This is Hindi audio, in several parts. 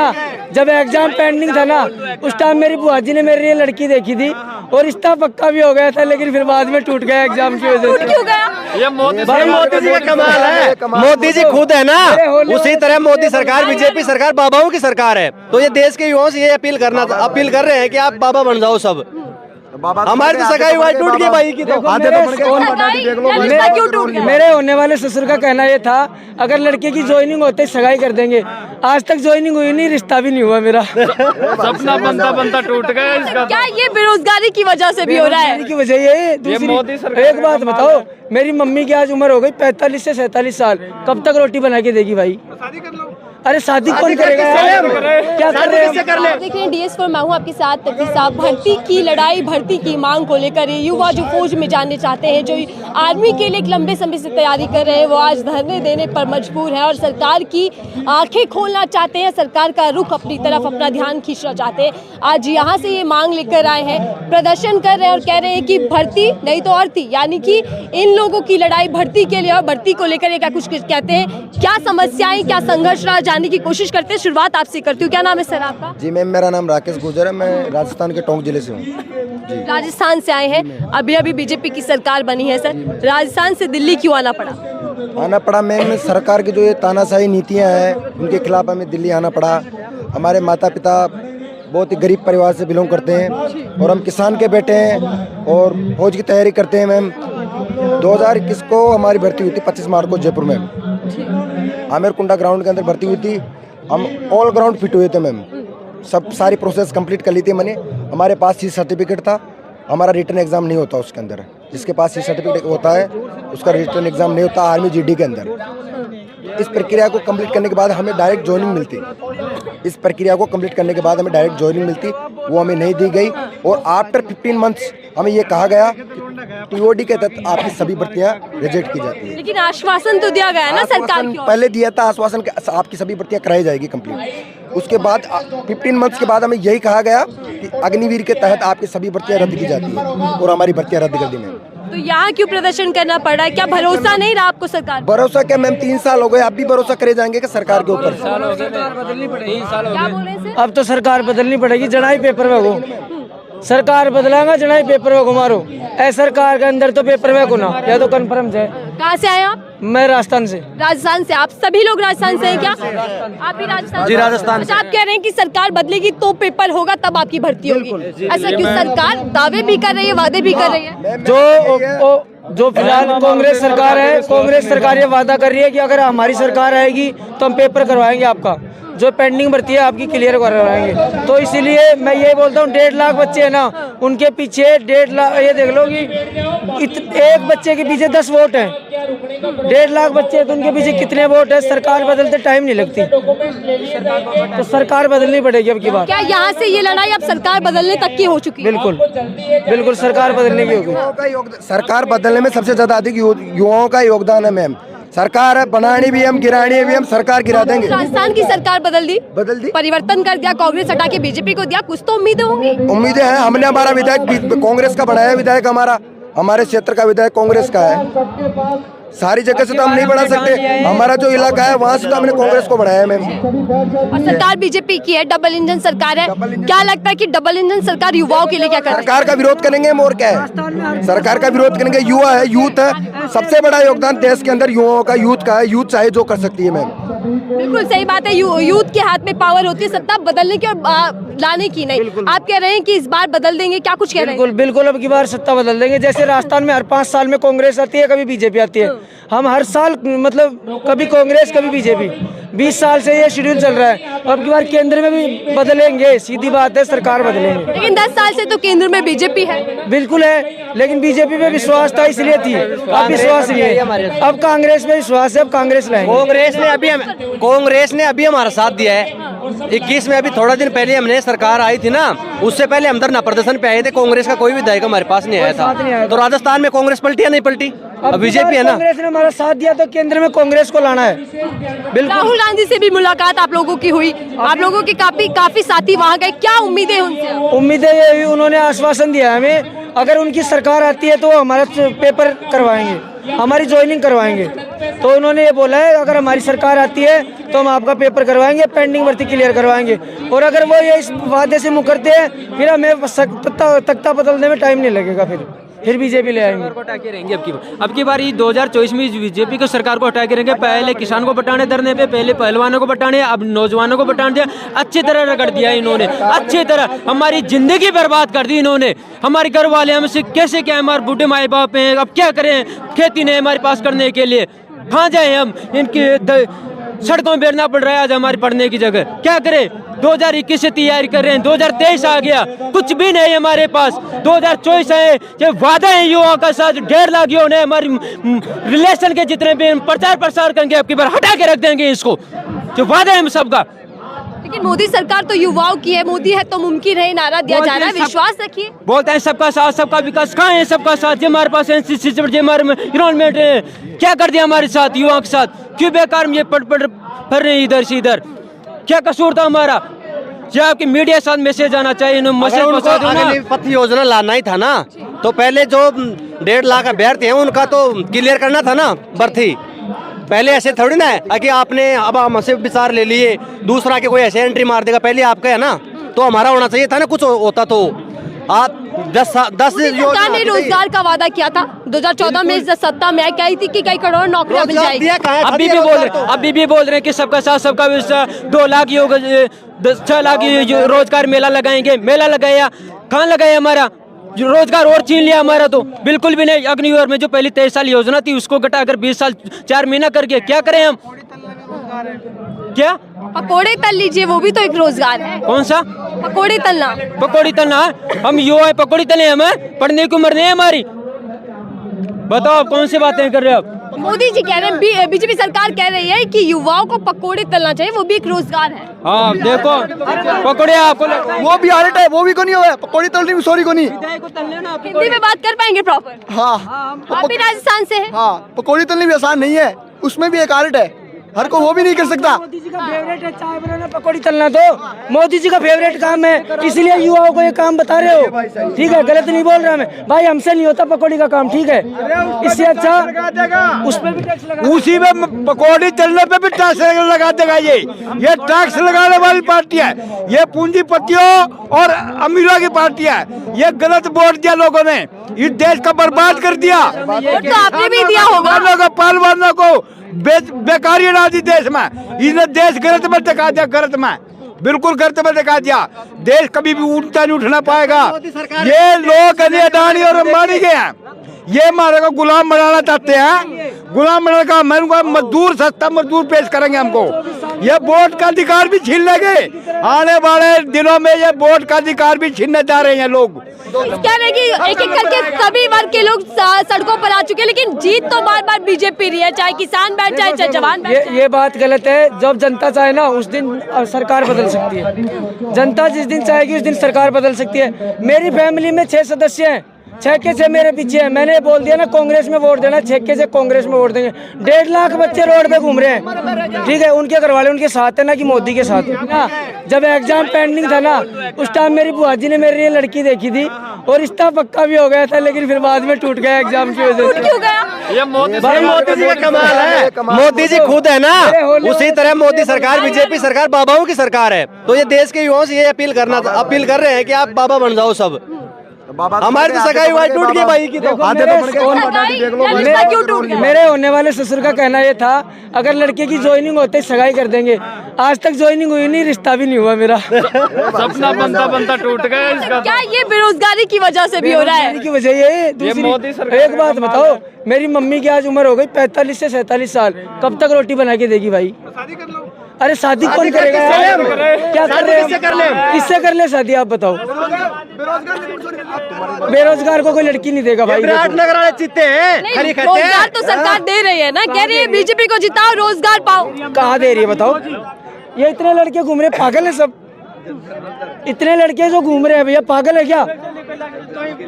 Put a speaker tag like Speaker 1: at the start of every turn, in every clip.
Speaker 1: ना, जब एग्जाम पेंडिंग था ना, उस टाइम मेरी बुआ जी ने मेरे लिए लड़की देखी थी और रिश्ता पक्का भी हो गया था, लेकिन फिर बाद में टूट गया एग्जाम की वजह से।
Speaker 2: क्यों गया?
Speaker 3: ये मोदी जी का कमाल है। मोदी जी खुद है ना, उसी तरह मोदी सरकार, बीजेपी सरकार बाबाओं की सरकार है। तो ये देश के युवाओं से ये अपील कर रहे हैं कि आप बाबा बन जाओ सब। हमारी तो सगाई वाई टूट गई भाई की, तो
Speaker 1: मेरे होने वाले ससुर का कहना ये था, अगर लड़के की ज्वाइनिंग होते सगाई कर देंगे। आज तक ज्वाइनिंग हुई नहीं, रिश्ता भी नहीं हुआ मेरा।
Speaker 3: सपना बनता टूट गया इसका।
Speaker 2: क्या ये बेरोजगारी की वजह से भी हो रहा है?
Speaker 1: की वजह ये दूसरी एक बात बताओ, मेरी मम्मी की आज उम्र हो गई 45 से 47 साल, कब तक रोटी बना के देगी भाई? अरे शादी कौन करेगा यार? क्या कर रहे हैं?
Speaker 2: देख रहे हैं DS4, मैं हूँ आपके साथ तकदीर साहब। भर्ती की लड़ाई, भर्ती की मांग को लेकर ये युवा जो फौज में जाने चाहते हैं, जो आर्मी के लिए एक लंबे समय से तैयारी कर रहे हैं, वो आज धरने देने पर मजबूर है और सरकार की आंखें खोलना चाहते हैं, सरकार का रुख अपनी तरफ, अपना ध्यान खींचना चाहते हैं। आज यहाँ से ये मांग लेकर आए हैं, प्रदर्शन कर रहे हैं और कह रहे हैं कि भर्ती नहीं तो अर्थी, यानी कि इन लोगों की लड़ाई भर्ती के लिए और भर्ती को लेकर ये क्या कुछ कहते हैं, क्या समस्याएं, क्या संघर्ष रहा, जानने की कोशिश करते हैं। शुरुआत आपसे करती हूँ। क्या नाम है सर आपका?
Speaker 4: जी मैम, मेरा नाम राकेश गुर्जर है, मैं राजस्थान के टोंक जिले से हूँ।
Speaker 2: राजस्थान से आए हैं, अभी बीजेपी की सरकार बनी है सर, राजस्थान से दिल्ली क्यों आना पड़ा?
Speaker 4: आना पड़ा मैम, सरकार की जो ये तानाशाही नीतियाँ हैं उनके खिलाफ हमें दिल्ली आना पड़ा। हमारे माता पिता बहुत ही गरीब परिवार से बिलोंग करते हैं और हम किसान के बेटे हैं और फौज की तैयारी करते हैं मैम। 2021 को हमारी भर्ती हुई थी 25 मार्च को जयपुर में, आमेर कुंडा ग्राउंड के अंदर भर्ती हुई थी। हम ऑल ग्राउंड फिट हुए थे मैम, सब सारी प्रोसेस कंप्लीट कर ली थी मैंने। हमारे पास सी सर्टिफिकेट था, हमारा रिटर्न एग्जाम नहीं होता उसके अंदर। जिसके पास सी सर्टिफिकेट होता है उसका रिटर्न एग्जाम नहीं होता आर्मी GD के अंदर। इस प्रक्रिया को कंप्लीट करने के बाद हमें डायरेक्ट ज्वाइनिंग मिलती, इस प्रक्रिया को कंप्लीट करने के बाद हमें डायरेक्ट ज्वाइनिंग मिलती, वो हमें नहीं दी गई। और आफ्टर 15 मंथ्स हमें ये कहा गया TOD के तहत आपकी सभी भर्तियां रिजेक्ट की जाती है।
Speaker 2: लेकिन आश्वासन तो दिया गया है ना सरकार की ओर।
Speaker 4: पहले दिया था आश्वासन के आपकी सभी भर्तियां कराई जाएगी कंप्लीट। उसके बाद 15 मंथ्स के बाद हमें यही कहा गया कि अग्निवीर के तहत आपकी सभी भर्तियां रद्द की जाती है और हमारी भर्तियां रद्द कर दी मैम।
Speaker 2: तो यहाँ क्यों प्रदर्शन करना पड़ा है? क्या भरोसा नहीं रहा आपको सरकार?
Speaker 4: भरोसा क्या मैम, 3 साल हो गए, अब भी भरोसा करे जाएंगे कि सरकार के ऊपर?
Speaker 2: क्या बोल रहे हैं?
Speaker 1: अब तो सरकार बदलनी पड़ेगी, जनाई पेपर में हो। सरकार बदलागा, जनाई पेपर में घुमारो। ऐ सरकार के अंदर तो पेपर में को ना, या तो कन्फर्म है।
Speaker 2: कहाँ से आए आप?
Speaker 1: मैं राजस्थान से।
Speaker 2: राजस्थान से? आप सभी लोग राजस्थान से हैं क्या? आप भी राजस्थान?
Speaker 3: जी राजस्थान।
Speaker 2: अच्छा, आप कह रहे हैं कि सरकार बदलेगी तो पेपर होगा, तब आपकी भर्ती होगी। ऐसा क्यों? सरकार दावे भी कर रही है, वादे भी कर रही है।
Speaker 1: जो फिलहाल कांग्रेस सरकार है, कांग्रेस सरकार ये वादा कर रही है कि अगर हमारी सरकार आएगी तो हम पेपर करवाएंगे, आपका जो पेंडिंग भर्ती है आपकी क्लियर करवाएंगे। तो इसीलिए मैं ये बोलता हूँ, 1.5 लाख बच्चे हैं ना, उनके पीछे 1.5 लाख, ये देख लो कि एक बच्चे के पीछे 10 वोट हैं। 1.5 लाख बच्चे हैं तो उनके पीछे कितने वोट है? सरकार बदलते टाइम नहीं लगती, तो सरकार बदलनी पड़ेगी अब की बात।
Speaker 2: क्या यहाँ से ये लड़ाई अब सरकार बदलने तक की हो चुकी है?
Speaker 1: बिल्कुल सरकार बदलने की होगी।
Speaker 4: सरकार बदलने में सबसे ज्यादा अधिक युवाओं का योगदान है मैम। सरकार है बनानी भी हम, गिरानी भी हम, सरकार गिरा देंगे।
Speaker 2: राजस्थान की सरकार बदल दी, परिवर्तन कर दिया, कांग्रेस हटा के बीजेपी को दिया, कुछ तो उम्मीदें होंगी।
Speaker 4: उम्मीदें हैं, हमने हमारा विधायक कांग्रेस का बढ़ाया, विधायक हमारे क्षेत्र का विधायक कांग्रेस का है। सारी जगह से तो हम नहीं बढ़ा सकते, हमारा जो इलाका है वहाँ से तो हमने कांग्रेस को बढ़ाया मैम।
Speaker 2: और सरकार बीजेपी की है, डबल इंजन सरकार है। क्या लगता है कि डबल इंजन सरकार युवाओं के लिए क्या कर रही है?
Speaker 4: सरकार का विरोध करेंगे हम, और क्या है, सरकार का विरोध करेंगे। युवा है, यूथ है, सबसे बड़ा योगदान देश के अंदर युवाओं का, यूथ का है। यूथ चाहे जो कर सकती है मैम।
Speaker 2: बिल्कुल सही बात है, यूथ के हाथ में पावर होती है सत्ता बदलने की और लाने की नहीं। आप कह रहे हैं कि इस बार बदल देंगे, क्या कुछ कह रहे हैं?
Speaker 1: बिल्कुल अब की बार सत्ता बदल देंगे। जैसे राजस्थान में हर 5 साल में कांग्रेस आती है, कभी बीजेपी आती है, हम हर साल मतलब कभी कांग्रेस कभी बीजेपी, 20 साल से ये शेड्यूल चल रहा है। अब की बार केंद्र में भी बदलेंगे, सीधी बात है, सरकार बदलेंगे।
Speaker 2: लेकिन 10 साल से तो केंद्र में बीजेपी है।
Speaker 1: बिल्कुल है, लेकिन बीजेपी पे विश्वास था इसलिए थी, अब विश्वास नहीं है। अब कांग्रेस में विश्वास है, अब कांग्रेस लाएंगे।
Speaker 3: कांग्रेस ने अभी हमारा साथ दिया है। 21 में अभी थोड़ा दिन पहले हमने सरकार आई थी ना, उससे पहले हम धरना प्रदर्शन पे आए थे। कांग्रेस का कोई विधायक हमारे पास नहीं आया था। तो राजस्थान में कांग्रेस पलटी या नहीं पलटी? अब बीजेपी है ना।
Speaker 1: कांग्रेस ने हमारा साथ दिया तो केंद्र में कांग्रेस को लाना है। बिल्कुल।
Speaker 2: राहुल गांधी से भी मुलाकात आप लोगों की हुई, आप लोगों के काफी साथी वहाँ गए, क्या उम्मीदें उनसे?
Speaker 1: उम्मीदें ये हुई, उन्होंने आश्वासन दिया हमें, अगर उनकी सरकार आती है तो हमारा पेपर करवाएंगे, हमारी ज्वाइनिंग करवाएंगे। तो उन्होंने ये बोला है अगर हमारी सरकार आती है तो हम आपका पेपर करवाएंगे, पेंडिंग भर्ती क्लियर करवाएंगे। और अगर वो ये इस वादे से मुकरते हैं फिर हमें तख्ता बदलने में टाइम नहीं लगेगा, फिर बीजेपी ले आएंगे।
Speaker 5: को हटा के रहेंगे अब की बार 2024 में बीजेपी को सरकार को हटा के रहेंगे। पहले किसान को बटाने धरने पे, पहले पहलवानों को बटाने, अब नौजवानों को बटाने दिया। अच्छी तरह रगड़ दिया इन्होंने, अच्छी तरह हमारी जिंदगी बर्बाद कर दी इन्होंने। हमारे घर वाले हमसे कैसे क्या, हमारे बूढ़े माए बाप हैं, अब क्या करें, खेती नहीं हमारे पास करने के लिए, कहाँ जाए हम, इनकी सड़कों में बैठना पड़ रहा है आज हमारे पढ़ने की जगह। क्या करें, 2021 से तैयारी कर रहे हैं, 2023 आ गया, कुछ भी नहीं हमारे पास। 2024 है, ये वादा है युवाओं का साथ, 1.5 लाख युवा ने हमारी रिलेशन के जितने भी प्रचार प्रसार करेंगे अब की बार हटा के रख देंगे इसको, जो वादा है हम सबका।
Speaker 2: लेकिन मोदी सरकार तो युवाओं की है, मोदी है तो मुमकिन है, नारा दिया जा रहा है, विश्वास रखिए।
Speaker 5: बोलते हैं सबका साथ सबका विकास, कहाँ है सबका साथ? ये हमारे पास एनसीसी, ये हमारे एनवायरमेंट है, क्या कर दिया हमारे साथ युवाओं के साथ? क्यों बेकार ये पढ़ रहे हैं इधर से इधर? क्या कसूर था हमारा? ये आपकी मीडिया के साथ मैसेज आना चाहिए,
Speaker 3: पथ योजना लाना ही था ना, तो पहले जो 1.5 लाख अभ्यर्थी हैं उनका तो क्लियर करना था ना भर्ती। पहले ऐसे थोड़ी ना है कि आपने अब हमसे विचार ले लिए, दूसरा के कोई ऐसे एंट्री मार देगा, पहले आपका है ना, तो हमारा होना चाहिए था ना, कुछ होता तो। आप 10
Speaker 2: सरकार ने रोजगार का वादा किया था 2014 में, जब सत्ता में आई थी कि कई करोड़ नौकरियां मिल जाएगी।
Speaker 5: अभी भी बोल रहे हैं कि सबका साथ सबका विकास, 2 लाख 6 लाख रोजगार मेला लगाएंगे। मेला लगाया, कहाँ लगाया? हमारा जो रोजगार और छीन लिया हमारा, तो बिल्कुल भी नहीं। अग्निवीर में जो पहली 23 साल योजना थी उसको घटाकर 20 साल 4 महीना करके क्या करें हम? क्या
Speaker 2: पकोड़े तल लीजिए, वो भी तो एक रोजगार है।
Speaker 5: कौन सा
Speaker 2: पकोड़े तलना?
Speaker 5: पकौड़ी तलना? हम युवा है, पकौड़ी तले हमें, पढ़ने की उम्र नहीं है हमारी। बताओ आप कौन सी बातें कर रहे हो?
Speaker 2: मोदी जी कह रहे हैं, बीजेपी सरकार कह रही है कि युवाओं को पकोड़े तलना चाहिए, वो भी एक रोजगार है।
Speaker 5: हाँ देखो, पकौड़े आपको
Speaker 6: वो भी आर्ट है, वो भी को नहीं हुआ, पकौड़ी तल रही, सॉरी को नहीं।
Speaker 2: हिंदी में बात कर पाएंगे प्रॉपर?
Speaker 6: हाँ,
Speaker 2: आप भी राजस्थान से हैं?
Speaker 6: हाँ, पकौड़ी तलनी भी आसान नहीं है, उसमें भी एक आर्ट है, हर को वो भी नहीं कर सकता।
Speaker 1: मोदी जी का फेवरेट है चाय बनाना, पकौड़ी तलना, तो मोदी जी का फेवरेट काम है, इसलिए युवाओं को ये काम बता रहे हो। ठीक है, गलत नहीं बोल रहा मैं भाई, हमसे नहीं होता पकौड़ी का काम, ठीक है? इससे अच्छा उस पर भी टैक्स लगा,
Speaker 7: उसी में पकौड़ी तलने पे भी टैक्स लगा देगा। ये टैक्स लगाने वाली पार्टी है, ये पूंजीपतियों और अमीरों की पार्टी है। ये गलत वोट दिया लोगों ने, इस देश का बर्बाद कर दिया।
Speaker 2: वोट तो आपने भी दिया होगा।
Speaker 7: पहलवानों को बेकारी डाल दी देश में, इसने देश गलत में टिका दिया, गलत में, बिल्कुल गलत में टिका दिया। देश कभी भी ऊंचा नहीं उठना पाएगा। ये लोग अडानी और अंबानी के हैं, ये हमारे को गुलाम बनाना चाहते हैं। गुलाम बनाने का मैं मजदूर, सस्ता मजदूर पेश करेंगे हमको। ये वोट का अधिकार भी छीन लेंगे, आने वाले दिनों में ये वोट का अधिकार भी छीनने जा रहे हैं लोग।
Speaker 2: क्या रहेगी, एक एक करके सभी वर्ग के लोग सड़कों पर आ चुके हैं, लेकिन जीत तो बार बार बीजेपी रही है, चाहे किसान बैठ जाए चाहे जवान बैठ जाए।
Speaker 1: ये बात गलत है। जब जनता चाहे ना उस दिन सरकार बदल सकती है। जनता जिस दिन चाहेगी उस दिन सरकार बदल सकती है। मेरी फैमिली में 6 सदस्य हैं, 6 के 6 मेरे पीछे हैं। मैंने बोल दिया ना कांग्रेस में वोट देना, 6 के 6 कांग्रेस में वोट देंगे। 1.5 लाख बच्चे रोड पे घूम रहे हैं, ठीक है? उनके घर वाले उनके साथ है ना कि मोदी के साथ है ना। जब एग्जाम पेंडिंग था ना, उस टाइम मेरी बुआ जी ने मेरे लिए लड़की देखी थी और रिश्ता पक्का भी हो गया था, लेकिन फिर बाद में टूट गया एग्जाम की वजह से।
Speaker 2: क्यों गया?
Speaker 3: ये मोदी जी का कमाल है। मोदी जी खुद है ना, उसी तरह मोदी सरकार, बीजेपी सरकार बाबाओं की सरकार है। तो ये देश के युवाओं से ये अपील कर रहे हैं कि आप बाबा बन जाओ सब। हमारी तो सगाई हुआ टूट गई भाई की, तो
Speaker 1: मेरे होने वाले ससुर का कहना ये था अगर लड़के की ज्वाइनिंग होते सगाई कर देंगे। आज तक ज्वाइनिंग हुई नहीं, रिश्ता भी नहीं हुआ मेरा।
Speaker 5: सपना बनता टूट गया इसका।
Speaker 2: क्या ये बेरोजगारी की वजह से भी हो रहा है?
Speaker 1: की वजह ये दूसरी। एक बात बताओ, मेरी मम्मी की आज उम्र हो गई 45 से 47 साल, कब तक रोटी बना के देगी भाई? अरे शादी कौन करेगा यार? क्या कर रहे हैं? किससे कर ले शादी, आप बताओ? बेरोजगार को कोई लड़की नहीं देगा भाई।
Speaker 3: विराटनगर वाले चित्ते हैं,
Speaker 2: रोजगार तो सरकार दे रही है ना, कह रही है बीजेपी को जिताओ रोजगार पाओ।
Speaker 1: कहाँ दे रही है बताओ? ये इतने लड़के घूम रहे, पागल है सब। इतने लड़के जो घूम रहे हैं भैया, पागल है क्या?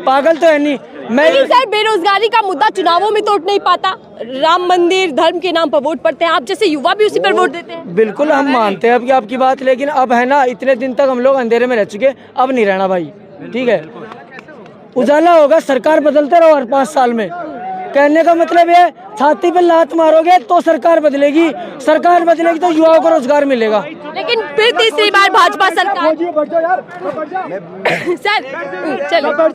Speaker 1: पागल तो है नहीं।
Speaker 2: लेकिन सर बेरोजगारी का मुद्दा चुनावों में तो उठ नहीं पाता। राम मंदिर, धर्म के नाम पर वोट पड़ते हैं, आप जैसे युवा भी उसी पर वोट देते हैं।
Speaker 1: बिल्कुल हम मानते हैं अब आपकी बात, लेकिन अब है ना, इतने दिन तक हम लोग अंधेरे में रह चुके, अब नहीं रहना भाई, ठीक है? उजाला होगा, सरकार बदलते रहो हर 5 साल में, कहने का मतलब है छाती पे लात मारोगे तो सरकार बदलेगी, सरकार बदलेगी तो युवाओं को रोजगार मिलेगा।
Speaker 2: लेकिन फिर तीसरी बार भाजपा सरकार सर चलो